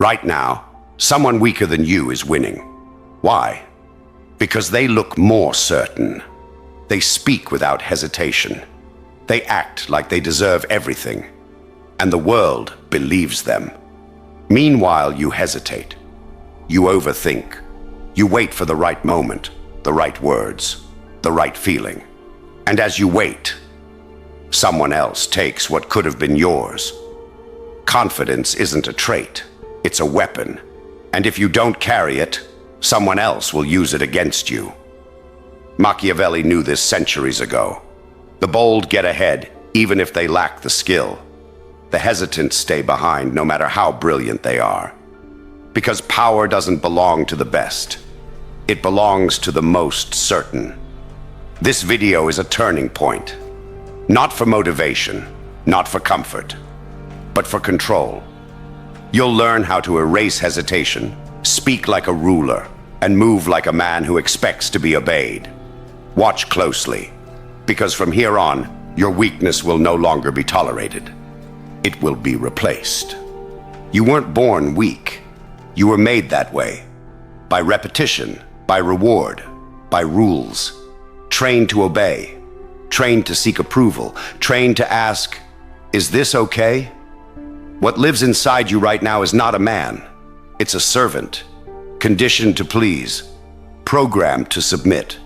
Right now, someone weaker than you is winning. Why? Because they look more certain. They speak without hesitation. They act like they deserve everything, and the world believes them. Meanwhile, you hesitate. You overthink. You wait for the right moment, the right words, the right feeling. And as you wait, someone else takes what could have been yours. Confidence isn't a trait, it's a weapon. And if you don't carry it, someone else will use it against you. Machiavelli knew this centuries ago. The bold get ahead, even if they lack the skill. The hesitant stay behind, no matter how brilliant they are. Because power doesn't belong to the best. It belongs to the most certain. This video is a turning point. Not for motivation, not for comfort, but for control. You'll learn how to erase hesitation, speak like a ruler, and move like a man who expects to be obeyed. Watch closely, because from here on, your weakness will no longer be tolerated. It will be replaced. You weren't born weak. You were made that way. By repetition, by reward, by rules. Trained to obey, trained to seek approval, trained to ask, is this okay? What lives inside you right now is not a man. It's a servant, conditioned to please, programmed to submit.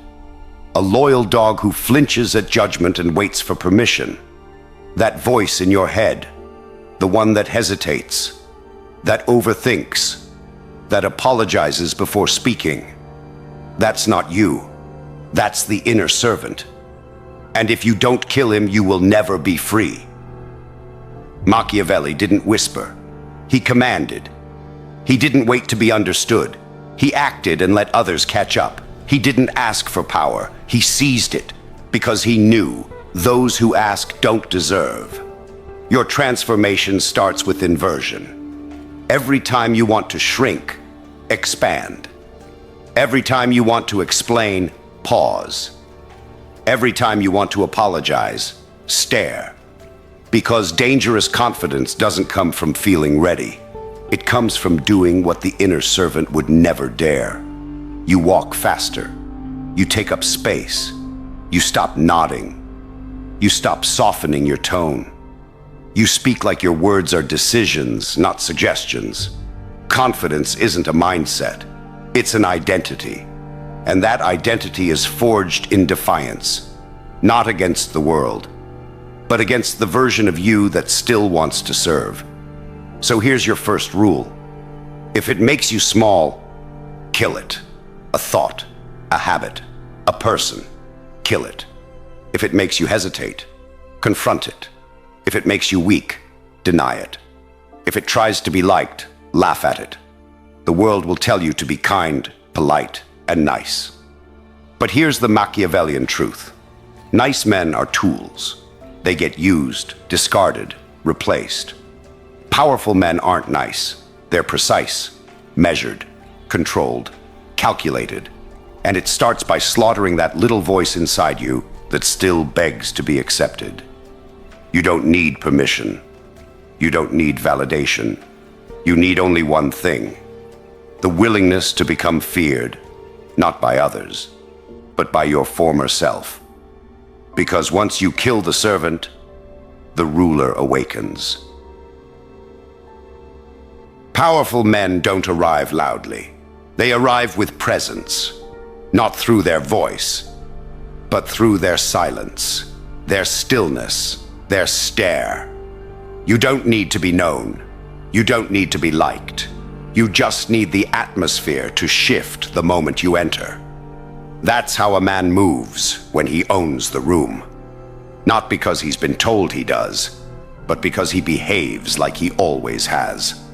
A loyal dog who flinches at judgment and waits for permission. That voice in your head, the one that hesitates, that overthinks, that apologizes before speaking. That's not you. That's the inner servant. And if you don't kill him, you will never be free. Machiavelli didn't whisper. He commanded. He didn't wait to be understood. He acted and let others catch up. He didn't ask for power. He seized it because he knew those who ask don't deserve. Your transformation starts with inversion. Every time you want to shrink, expand. Every time you want to explain, pause. Every time you want to apologize, stare. Because dangerous confidence doesn't come from feeling ready. It comes from doing what the inner servant would never dare. You walk faster. You take up space. You stop nodding. You stop softening your tone. You speak like your words are decisions, not suggestions. Confidence isn't a mindset. It's an identity. And that identity is forged in defiance, not against the world, but against the version of you that still wants to serve. So here's your first rule. If it makes you small, kill it. A thought, a habit, a person, kill it. If it makes you hesitate, confront it. If it makes you weak, deny it. If it tries to be liked, laugh at it. The world will tell you to be kind, polite, and nice. But here's the Machiavellian truth. Nice men are tools. They get used, discarded, replaced. Powerful men aren't nice. They're precise, measured, controlled, calculated. And it starts by slaughtering that little voice inside you that still begs to be accepted. You don't need permission. You don't need validation. You need only one thing: the willingness to become feared, not by others, but by your former self. Because once you kill the servant, the ruler awakens. Powerful men don't arrive loudly. They arrive with presence, not through their voice, but through their silence, their stillness, their stare. You don't need to be known. You don't need to be liked. You just need the atmosphere to shift the moment you enter. That's how a man moves when he owns the room. Not because he's been told he does, but because he behaves like he always has.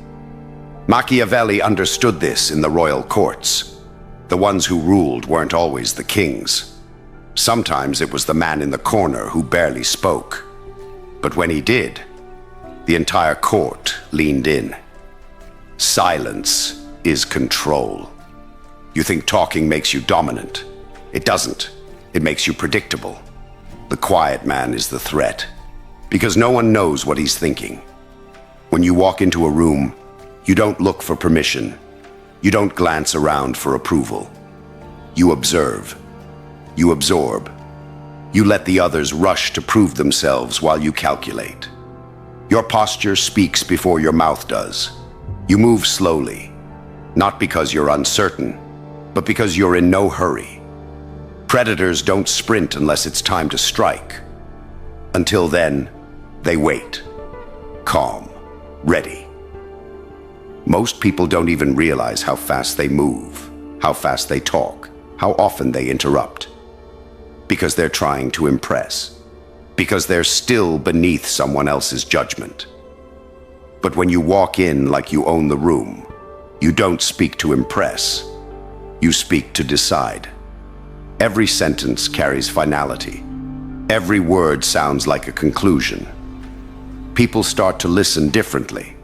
Machiavelli understood this in the royal courts. The ones who ruled weren't always the kings. Sometimes it was the man in the corner who barely spoke. But when he did, the entire court leaned in. Silence is control. You think talking makes you dominant. It doesn't. It makes you predictable. The quiet man is the threat, because no one knows what he's thinking. When you walk into a room, You don't look for permission. You don't glance around for approval. You observe. You absorb. You let the others rush to prove themselves while you calculate. Your posture speaks before your mouth does. You move slowly, not because you're uncertain, but because you're in no hurry. Predators don't sprint unless it's time to strike. Until then, they wait, calm, ready. Most people don't even realize how fast they move, how fast they talk, how often they interrupt. Because they're trying to impress. Because they're still beneath someone else's judgment. But when you walk in like you own the room, you don't speak to impress. You speak to decide. Every sentence carries finality. Every word sounds like a conclusion. People start to listen differently.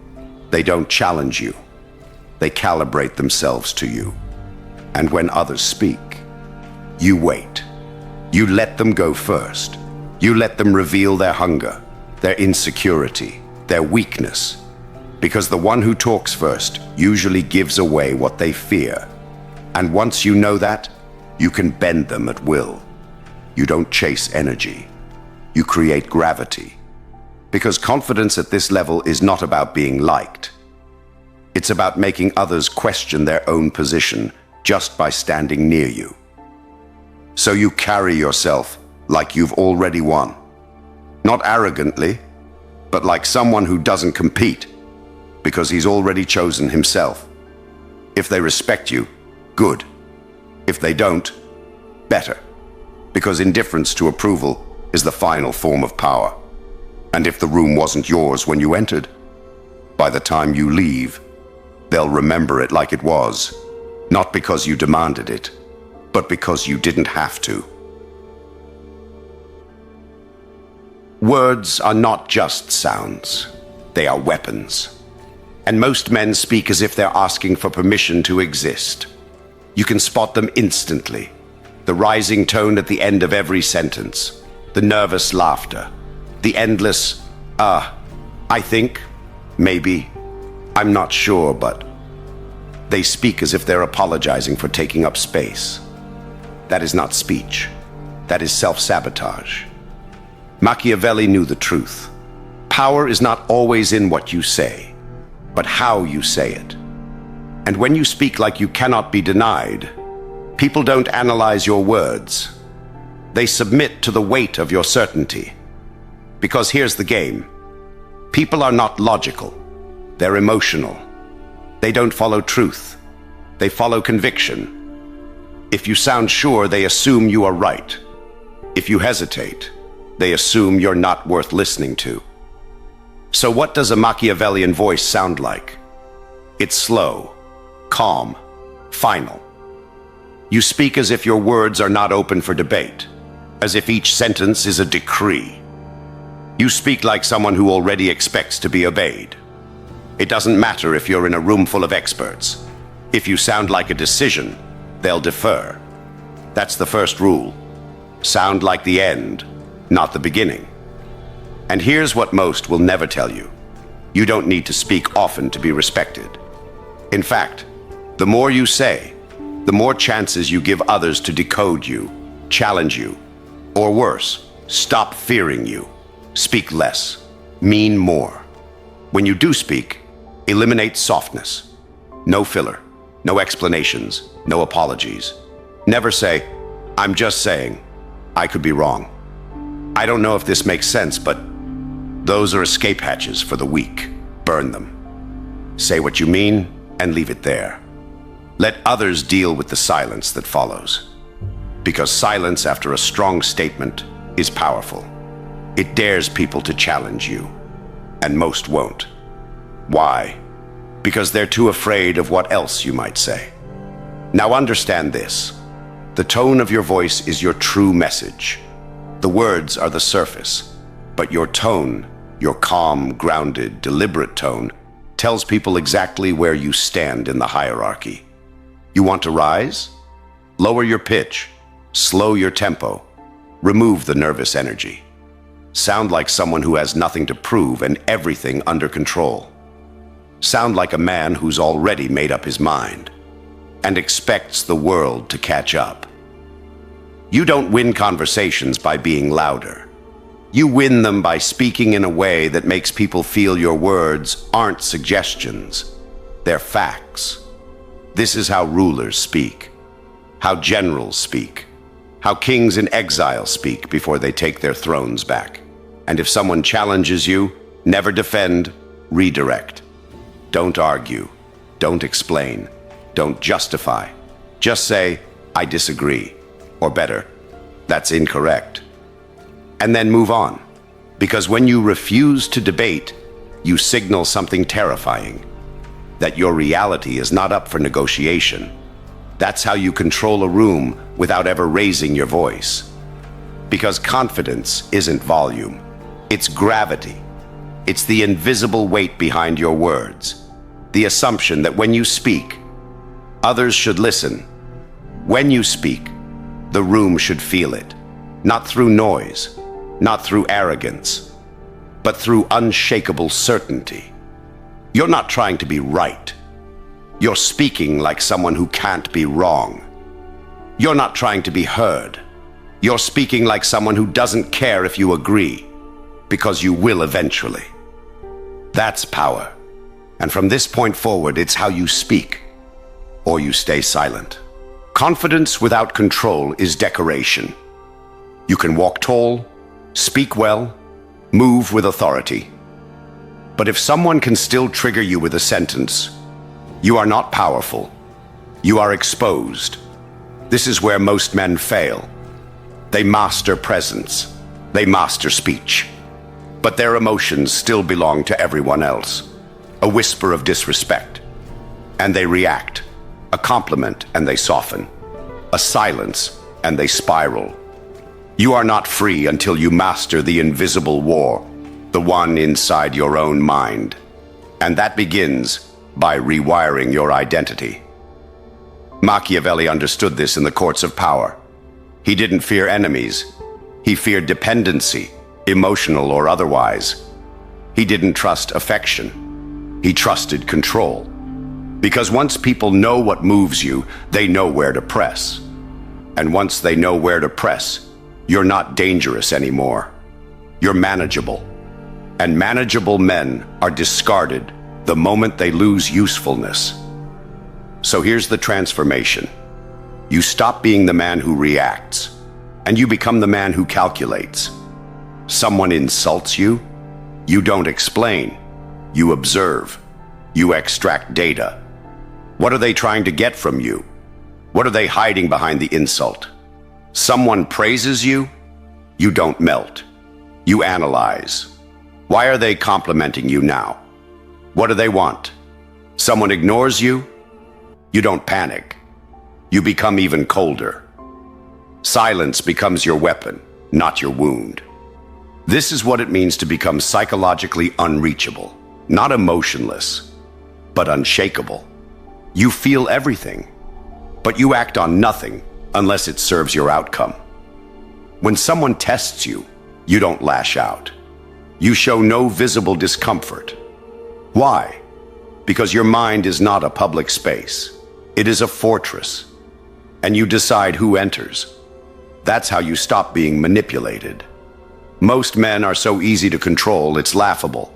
They don't challenge you. They calibrate themselves to you. And when others speak, you wait. You let them go first. You let them reveal their hunger, their insecurity, their weakness. Because the one who talks first usually gives away what they fear. And once you know that, you can bend them at will. You don't chase energy. You create gravity. Because confidence at this level is not about being liked. It's about making others question their own position just by standing near you. So you carry yourself like you've already won. Not arrogantly, but like someone who doesn't compete, because he's already chosen himself. If they respect you, good. If they don't, better. Because indifference to approval is the final form of power. And if the room wasn't yours when you entered, by the time you leave, they'll remember it like it was, not because you demanded it, but because you didn't have to. Words are not just sounds. They are weapons. And most men speak as if they're asking for permission to exist. You can spot them instantly. The rising tone at the end of every sentence. The nervous laughter. The endless, I think, maybe, I'm not sure, but... They speak as if they're apologizing for taking up space. That is not speech. That is self-sabotage. Machiavelli knew the truth. Power is not always in what you say, but how you say it. And when you speak like you cannot be denied, people don't analyze your words. They submit to the weight of your certainty. Because here's the game. People are not logical. They're emotional. They don't follow truth. They follow conviction. If you sound sure, they assume you are right. If you hesitate, they assume you're not worth listening to. So what does a Machiavellian voice sound like? It's slow, calm, final. You speak as if your words are not open for debate, as if each sentence is a decree. You speak like someone who already expects to be obeyed. It doesn't matter if you're in a room full of experts. If you sound like a decision, they'll defer. That's the first rule. Sound like the end, not the beginning. And here's what most will never tell you. You don't need to speak often to be respected. In fact, the more you say, the more chances you give others to decode you, challenge you, or worse, stop fearing you. Speak less, mean more. When you do speak, eliminate softness. No filler, no explanations, no apologies. Never say, I'm just saying, I could be wrong. I don't know if this makes sense, but those are escape hatches for the weak. Burn them. Say what you mean and leave it there. Let others deal with the silence that follows. Because silence after a strong statement is powerful. It dares people to challenge you, and most won't. Why? Because they're too afraid of what else you might say. Now understand this. The tone of your voice is your true message. The words are the surface, but your tone, your calm, grounded, deliberate tone, tells people exactly where you stand in the hierarchy. You want to rise? Lower your pitch, slow your tempo, remove the nervous energy. Sound like someone who has nothing to prove and everything under control. sound like a man who's already made up his mind and expects the world to catch up. You don't win conversations by being louder. You win them by speaking in a way that makes people feel your words aren't suggestions, they're facts. This is how rulers speak, how generals speak, how kings in exile speak before they take their thrones back. And if someone challenges you, never defend, redirect. Don't argue, don't explain, don't justify. Just say, I disagree, or better, that's incorrect. And then move on, because when you refuse to debate, you signal something terrifying, that your reality is not up for negotiation. That's how you control a room without ever raising your voice. Because confidence isn't volume, it's gravity. It's the invisible weight behind your words, the assumption that when you speak, others should listen. When you speak, the room should feel it, not through noise, not through arrogance, but through unshakable certainty. You're not trying to be right. You're speaking like someone who can't be wrong. You're not trying to be heard. You're speaking like someone who doesn't care if you agree, because you will eventually. That's power. And from this point forward, it's how you speak, or you stay silent. Confidence without control is decoration. You can walk tall, speak well, move with authority. But if someone can still trigger you with a sentence, you are not powerful. You are exposed. This is where most men fail. They master presence. They master speech. But their emotions still belong to everyone else. A whisper of disrespect, and they react. A compliment, and they soften. A silence, and they spiral. You are not free until you master the invisible war, the one inside your own mind. And that begins by rewiring your identity. Machiavelli understood this in the courts of power. He didn't fear enemies. He feared dependency, emotional or otherwise. He didn't trust affection. He trusted control. Because once people know what moves you, they know where to press. And once they know where to press, you're not dangerous anymore. You're manageable. And manageable men are discarded the moment they lose usefulness. So here's the transformation. You stop being the man who reacts, and you become the man who calculates. Someone insults you, you don't explain. You observe. You extract data. What are they trying to get from you? What are they hiding behind the insult? Someone praises you, you don't melt. You analyze. Why are they complimenting you now? What do they want? Someone ignores you, you don't panic. You become even colder. Silence becomes your weapon, not your wound. This is what it means to become psychologically unreachable, not emotionless, but unshakable. You feel everything, but you act on nothing unless it serves your outcome. When someone tests you, you don't lash out. You show no visible discomfort. Why? Because your mind is not a public space. It is a fortress, and you decide who enters. That's how you stop being manipulated. Most men are so easy to control, it's laughable.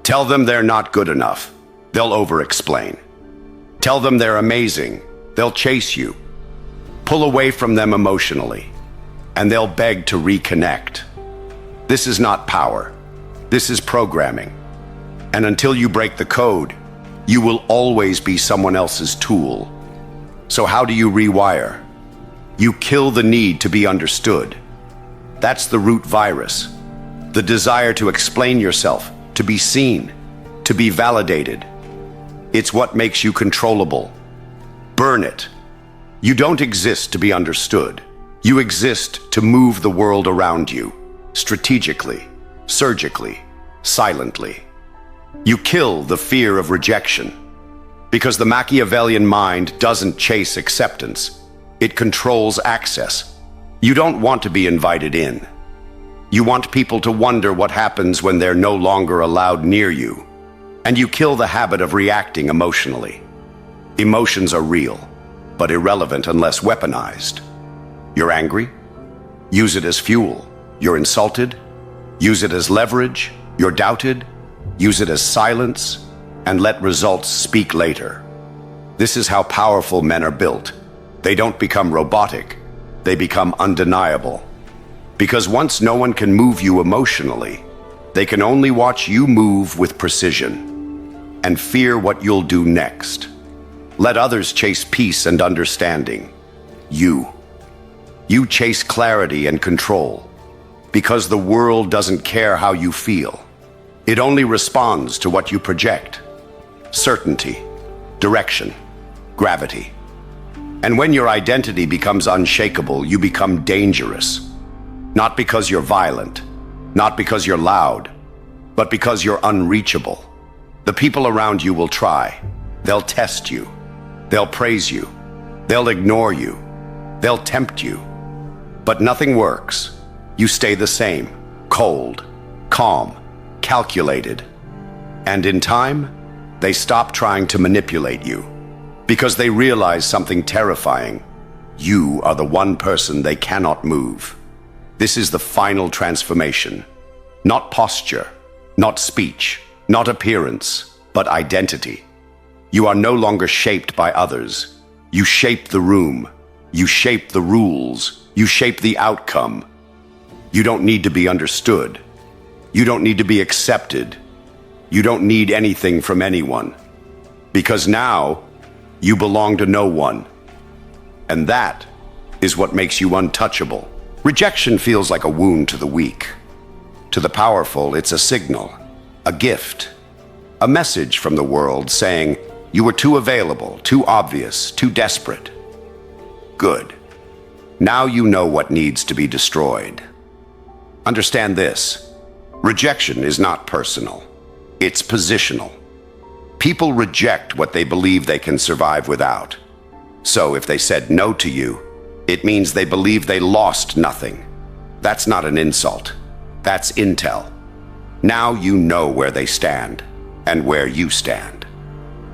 Tell them they're not good enough, they'll over-explain. Tell them they're amazing, they'll chase you. Pull away from them emotionally, and they'll beg to reconnect. This is not power, this is programming. And until you break the code, you will always be someone else's tool. So how do you rewire? You kill the need to be understood. That's the root virus. The desire to explain yourself, to be seen, to be validated. It's what makes you controllable. Burn it. You don't exist to be understood. You exist to move the world around you, strategically, surgically, silently. You kill the fear of rejection, because the Machiavellian mind doesn't chase acceptance. It controls access. You don't want to be invited in. You want people to wonder what happens when they're no longer allowed near you. And you kill the habit of reacting emotionally. Emotions are real, but irrelevant unless weaponized. You're angry? Use it as fuel. You're insulted? Use it as leverage. You're doubted? Use it as silence, and let results speak later. This is how powerful men are built. They don't become robotic. They become undeniable. Because once no one can move you emotionally, they can only watch you move with precision and fear what you'll do next. Let others chase peace and understanding. You chase clarity and control, because the world doesn't care how you feel. It only responds to what you project. Certainty, direction, gravity. And when your identity becomes unshakable, you become dangerous. Not because you're violent, not because you're loud, but because you're unreachable. The people around you will try. They'll test you. They'll praise you. They'll ignore you. They'll tempt you. But nothing works. You stay the same, cold, calm, calculated. And in time, they stop trying to manipulate you, because they realize something terrifying. You are the one person they cannot move. This is the final transformation. Not posture, not speech, not appearance, but identity. You are no longer shaped by others. You shape the room. You shape the rules. You shape the outcome. You don't need to be understood. You don't need to be accepted. You don't need anything from anyone. Because now, you belong to no one. And that is what makes you untouchable. Rejection feels like a wound to the weak. To the powerful, it's a signal, a gift, a message from the world saying, you were too available, too obvious, too desperate. Good. Now you know what needs to be destroyed. Understand this. Rejection is not personal. It's positional. People reject what they believe they can survive without. So if they said no to you, it means they believe they lost nothing. That's not an insult. That's intel. Now you know where they stand and where you stand.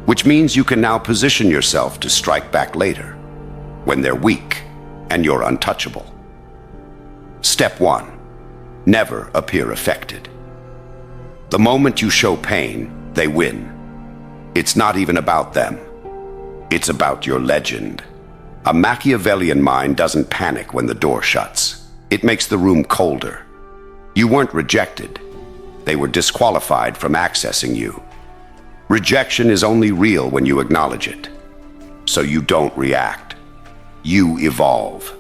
Which means you can now position yourself to strike back later, when they're weak and you're untouchable. Step 1. Never appear affected. The moment you show pain, they win. It's not even about them. It's about your legend. A Machiavellian mind doesn't panic when the door shuts. It makes the room colder. You weren't rejected. They were disqualified from accessing you. Rejection is only real when you acknowledge it. So you don't react. You evolve.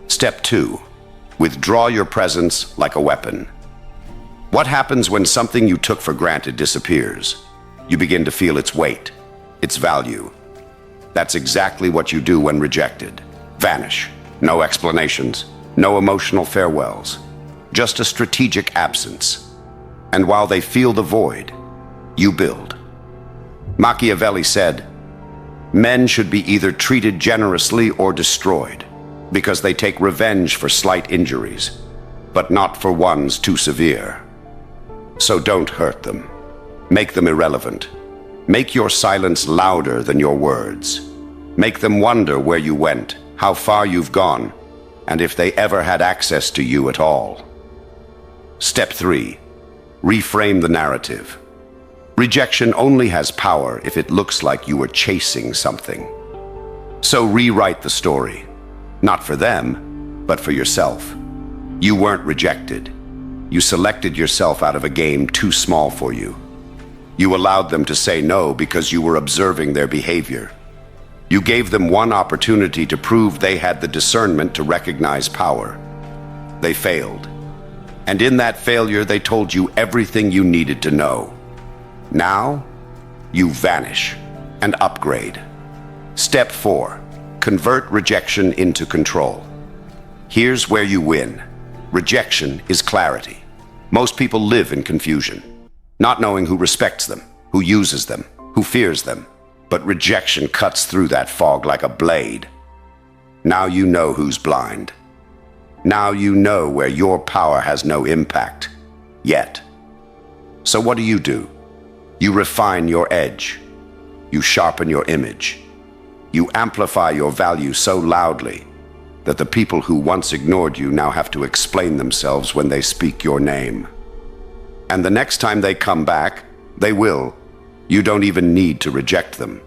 Step 2. Withdraw your presence like a weapon. What happens when something you took for granted disappears? You begin to feel its weight, its value. That's exactly what you do when rejected. Vanish. No explanations, no emotional farewells. Just a strategic absence. And while they feel the void, you build. Machiavelli said, men should be either treated generously or destroyed, because they take revenge for slight injuries, but not for ones too severe. So don't hurt them. Make them irrelevant. Make your silence louder than your words. Make them wonder where you went, how far you've gone, and if they ever had access to you at all. Step 3. Reframe the narrative. Rejection only has power if it looks like you were chasing something. So rewrite the story. Not for them, but for yourself. You weren't rejected. You selected yourself out of a game too small for you. You allowed them to say no because you were observing their behavior. You gave them one opportunity to prove they had the discernment to recognize power. They failed. And in that failure, they told you everything you needed to know. Now, you vanish and upgrade. Step 4. Convert rejection into control. Here's where you win. Rejection is clarity. Most people live in confusion, not knowing who respects them, who uses them, who fears them. But rejection cuts through that fog like a blade. Now you know who's blind. Now you know where your power has no impact, yet. So what do? You refine your edge. You sharpen your image. You amplify your value so loudly that the people who once ignored you now have to explain themselves when they speak your name. And the next time they come back, they will. You don't even need to reject them.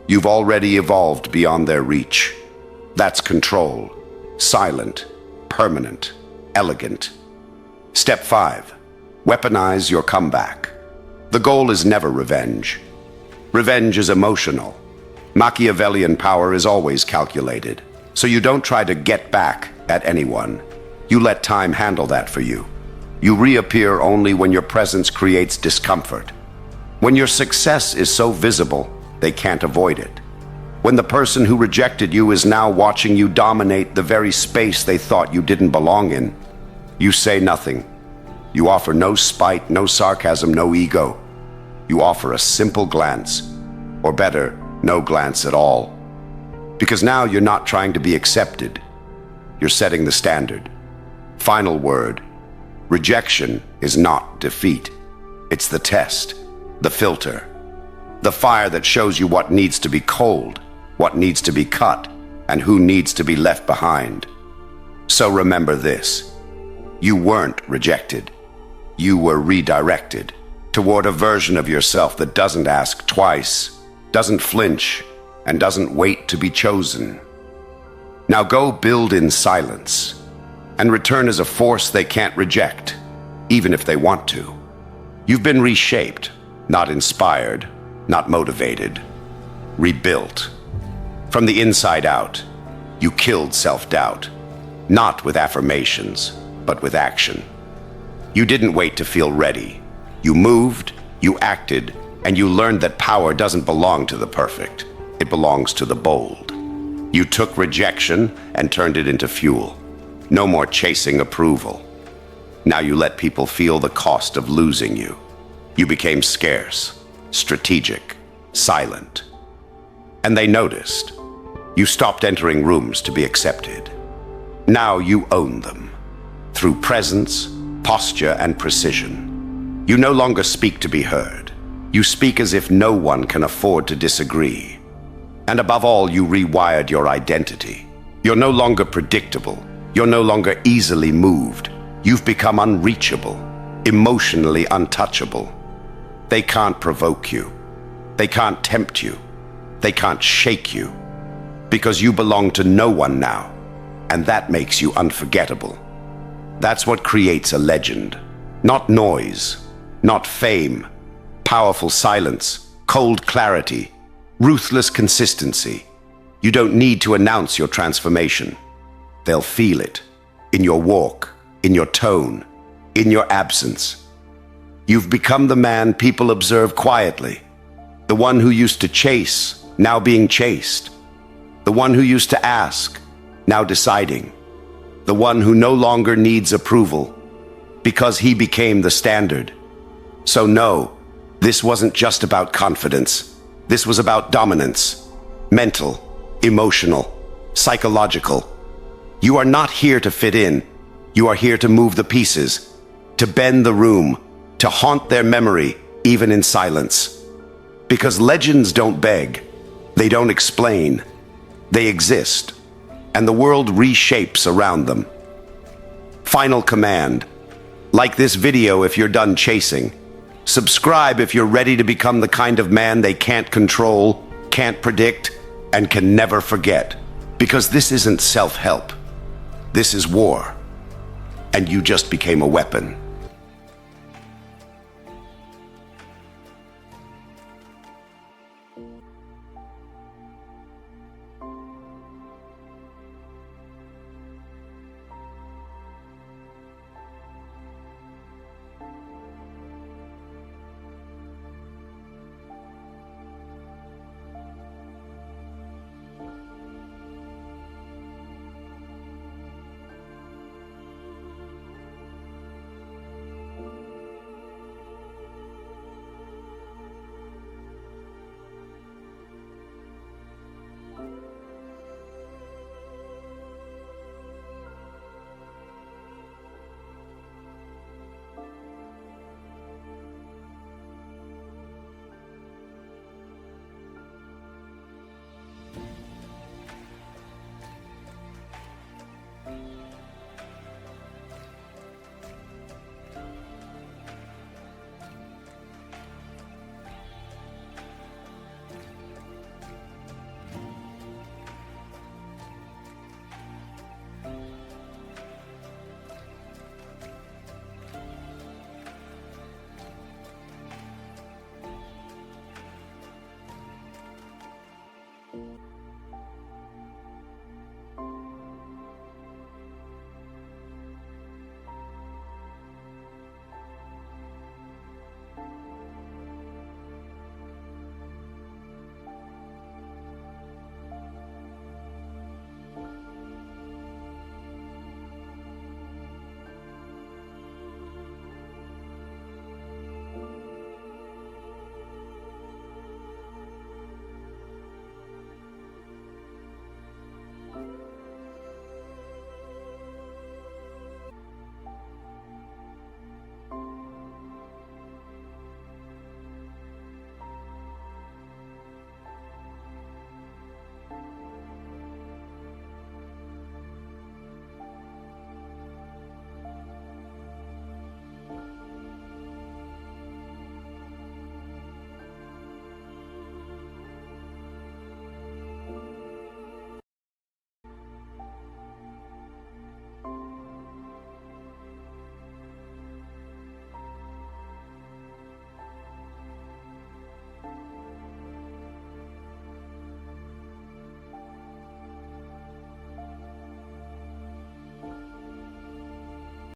You've already evolved beyond their reach. That's control. Silent, permanent, elegant. Step 5. Weaponize your comeback. The goal is never revenge. Revenge is emotional. Machiavellian power is always calculated. So you don't try to get back at anyone. You let time handle that for you. You reappear only when your presence creates discomfort. When your success is so visible, they can't avoid it. When the person who rejected you is now watching you dominate the very space they thought you didn't belong in, you say nothing. You offer no spite, no sarcasm, no ego. You offer a simple glance, or better, no glance at all. Because now you're not trying to be accepted. You're setting the standard. Final word. Rejection is not defeat. It's the test, the filter, the fire that shows you what needs to be cold, what needs to be cut, and who needs to be left behind. So remember this. You weren't rejected. You were redirected toward a version of yourself that doesn't ask twice, doesn't flinch, and doesn't wait to be chosen. Now go build in silence and return as a force they can't reject, even if they want to. You've been reshaped, not inspired, not motivated, rebuilt. From the inside out, you killed self-doubt, not with affirmations, but with action. You didn't wait to feel ready. You moved, you acted, and you learned that power doesn't belong to the perfect. It belongs to the bold. You took rejection and turned it into fuel. No more chasing approval. Now you let people feel the cost of losing you. You became scarce, strategic, silent. And they noticed. You stopped entering rooms to be accepted. Now you own them. Through presence, posture, and precision. You no longer speak to be heard. You speak as if no one can afford to disagree. And above all, you rewired your identity. You're no longer predictable. You're no longer easily moved. You've become unreachable, emotionally untouchable. They can't provoke you. They can't tempt you. They can't shake you. Because you belong to no one now. And that makes you unforgettable. That's what creates a legend. Not noise, not fame, powerful silence, cold clarity, ruthless consistency. You don't need to announce your transformation. They'll feel it, in your walk, in your tone, in your absence. You've become the man people observe quietly, the one who used to chase, now being chased, the one who used to ask, now deciding, the one who no longer needs approval, because he became the standard. So no, this wasn't just about confidence. This was about dominance, mental, emotional, psychological. You are not here to fit in. You are here to move the pieces, to bend the room, to haunt their memory, even in silence. Because legends don't beg, they don't explain, they exist, and the world reshapes around them. Final command. Like this video if you're done chasing. Subscribe if you're ready to become the kind of man they can't control, can't predict, and can never forget. Because this isn't self-help. This is war. And you just became a weapon.